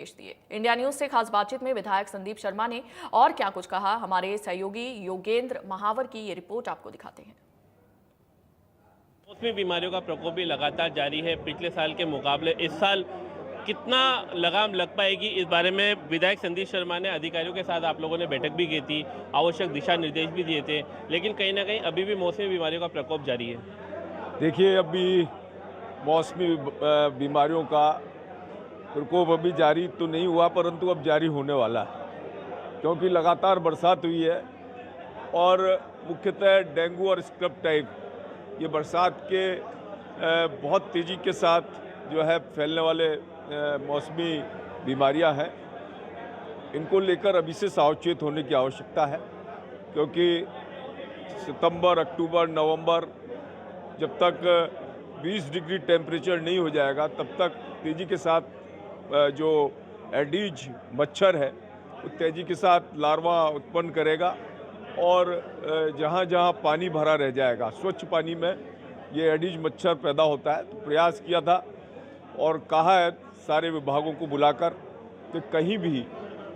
निर्देश दिए। India news से खास बातचीत में विधायक संदीप शर्मा ने और क्या कुछ कहा, हमारे सहयोगी योगेंद्र महावर की ये रिपोर्ट आपको दिखाते हैं। मौसमी बीमारियों का प्रकोप भी लगातार जारी है। पिछले साल के मुकाबले इस साल कितना लगाम लग पाएगी, इस बारे में विधायक संदीप शर्मा ने अधिकारियों के साथ आप लोगों ने बैठक भी की थी, आवश्यक दिशा निर्देश भी दिए थे, लेकिन कहीं ना कहीं अभी भी मौसमी बीमारियों का प्रकोप जारी है। देखिए, अभी मौसमी बीमारियों का प्रकोप अभी जारी तो नहीं हुआ, परंतु अब जारी होने वाला है, क्योंकि लगातार बरसात हुई है और मुख्यतः डेंगू और स्क्रब टाइप ये बरसात के बहुत तेज़ी के साथ जो है फैलने वाले मौसमी बीमारियां हैं। इनको लेकर अभी से सावचेत होने की आवश्यकता है, क्योंकि सितंबर, अक्टूबर, नवंबर जब तक 20 डिग्री टेम्परेचर नहीं हो जाएगा, तब तक तेज़ी के साथ जो एडीज मच्छर है वो तेज़ी के साथ लार्वा उत्पन्न करेगा और जहाँ जहाँ पानी भरा रह जाएगा, स्वच्छ पानी में ये एडीज मच्छर पैदा होता है। तो प्रयास किया था और कहा है सारे विभागों को बुलाकर कि कहीं भी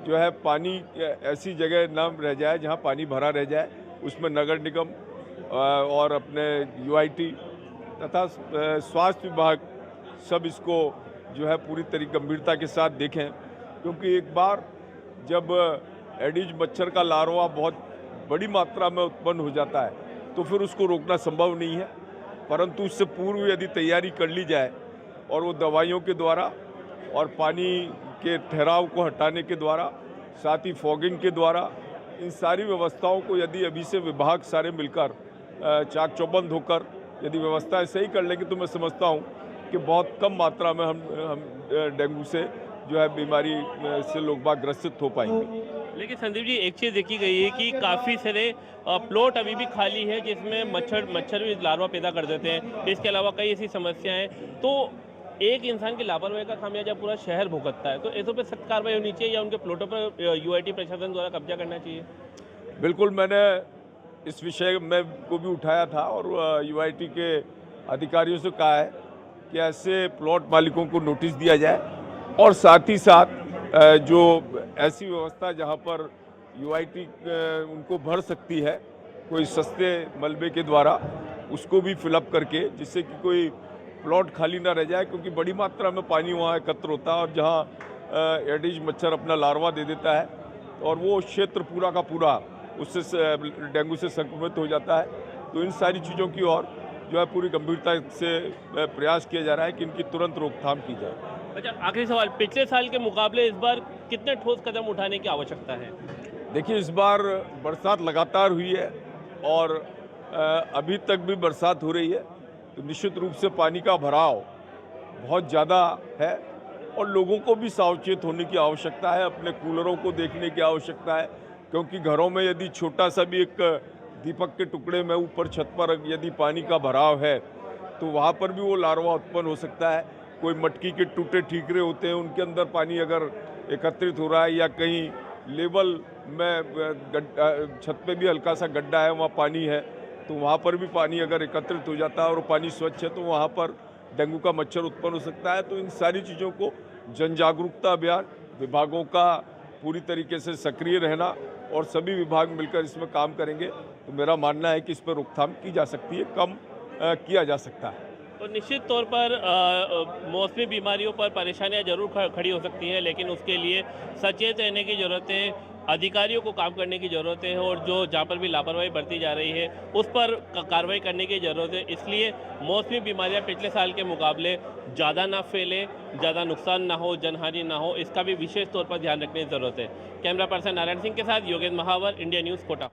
जो है पानी ऐसी जगह न रह जाए जहाँ पानी भरा रह जाए, उसमें नगर निगम और अपने यूआईटी तथा स्वास्थ्य विभाग सब इसको जो है पूरी तरीके गंभीरता के साथ देखें, क्योंकि एक बार जब एडीज मच्छर का लार्वा बहुत बड़ी मात्रा में उत्पन्न हो जाता है तो फिर उसको रोकना संभव नहीं है। परंतु उससे पूर्व यदि तैयारी कर ली जाए और वो दवाइयों के द्वारा और पानी के ठहराव को हटाने के द्वारा, साथ ही फॉगिंग के द्वारा, इन सारी व्यवस्थाओं को यदि अभी से विभाग सारे मिलकर चाक चौबंद होकर यदि व्यवस्थाएं सही कर लेंगे तो मैं समझता हूं कि बहुत कम मात्रा में हम डेंगू से जो है बीमारी से लोग बाग ग्रसित हो पाएंगे। लेकिन संदीप जी, एक चीज़ देखी गई है कि काफ़ी सारे प्लॉट अभी भी खाली है जिसमें मच्छर भी लार्वा पैदा कर देते हैं। इसके अलावा कई ऐसी समस्याएं, तो एक इंसान की लापरवाही का खामियाजा पूरा शहर भुगतता है। तो ऐसों पे सख्त कार्रवाई होनी चाहिए या उनके प्लॉटों पर यूआईटी प्रशासन द्वारा कब्जा करना चाहिए? बिल्कुल, मैंने इस विषय में को भी उठाया था और यूआईटी के अधिकारियों से कहा है कि ऐसे प्लॉट मालिकों को नोटिस दिया जाए और साथ ही साथ जो ऐसी व्यवस्था जहां पर यूआईटी उनको भर सकती है कोई सस्ते मलबे के द्वारा, उसको भी फिलअप करके, जिससे कि कोई प्लॉट खाली ना रह जाए, क्योंकि बड़ी मात्रा में पानी वहाँ एकत्र होता है और जहाँ एडीज मच्छर अपना लार्वा दे देता है और वो क्षेत्र पूरा का पूरा उससे डेंगू से संक्रमित हो जाता है। तो इन सारी चीज़ों की ओर जो है पूरी गंभीरता से प्रयास किया जा रहा है कि इनकी तुरंत रोकथाम की जाए। अच्छा, आखिरी सवाल, पिछले साल के मुकाबले इस बार कितने ठोस कदम उठाने की आवश्यकता है? देखिए, इस बार बरसात लगातार हुई है और अभी तक भी बरसात हो रही है, तो निश्चित रूप से पानी का भराव बहुत ज़्यादा है और लोगों को भी सावचेत होने की आवश्यकता है, अपने कूलरों को देखने की आवश्यकता है, क्योंकि घरों में यदि छोटा सा भी एक दीपक के टुकड़े में ऊपर छत पर यदि पानी का भराव है तो वहाँ पर भी वो लार्वा उत्पन्न हो सकता है। कोई मटकी के टूटे ठीकरे होते हैं, उनके अंदर पानी अगर एकत्रित हो रहा है या कहीं लेवल में छत पे भी हल्का सा गड्ढा है, वहाँ पानी है, तो वहाँ पर भी पानी अगर एकत्रित हो जाता है और पानी स्वच्छ है तो वहाँ पर डेंगू का मच्छर उत्पन्न हो सकता है। तो इन सारी चीज़ों को जन जागरूकता अभियान, विभागों का पूरी तरीके से सक्रिय रहना और सभी विभाग मिलकर इसमें काम करेंगे तो मेरा मानना है कि इस पर रोकथाम की जा सकती है, कम किया जा सकता है। तो निश्चित तौर पर मौसमी बीमारियों पर परेशानियां जरूर खड़ी हो सकती हैं, लेकिन उसके लिए सचेत रहने की ज़रूरत है, अधिकारियों को काम करने की ज़रूरत है और जो जहाँ पर भी लापरवाही बरती जा रही है उस पर कार्रवाई करने की ज़रूरत है। इसलिए मौसमी बीमारियां पिछले साल के मुकाबले ज़्यादा ना फैले, ज़्यादा नुकसान ना हो, जनहानि ना हो, इसका भी विशेष तौर पर ध्यान रखने की ज़रूरत है। कैमरा पर्सन नारायण सिंह के साथ योगेंद्र महावर, इंडिया न्यूज़, कोटा।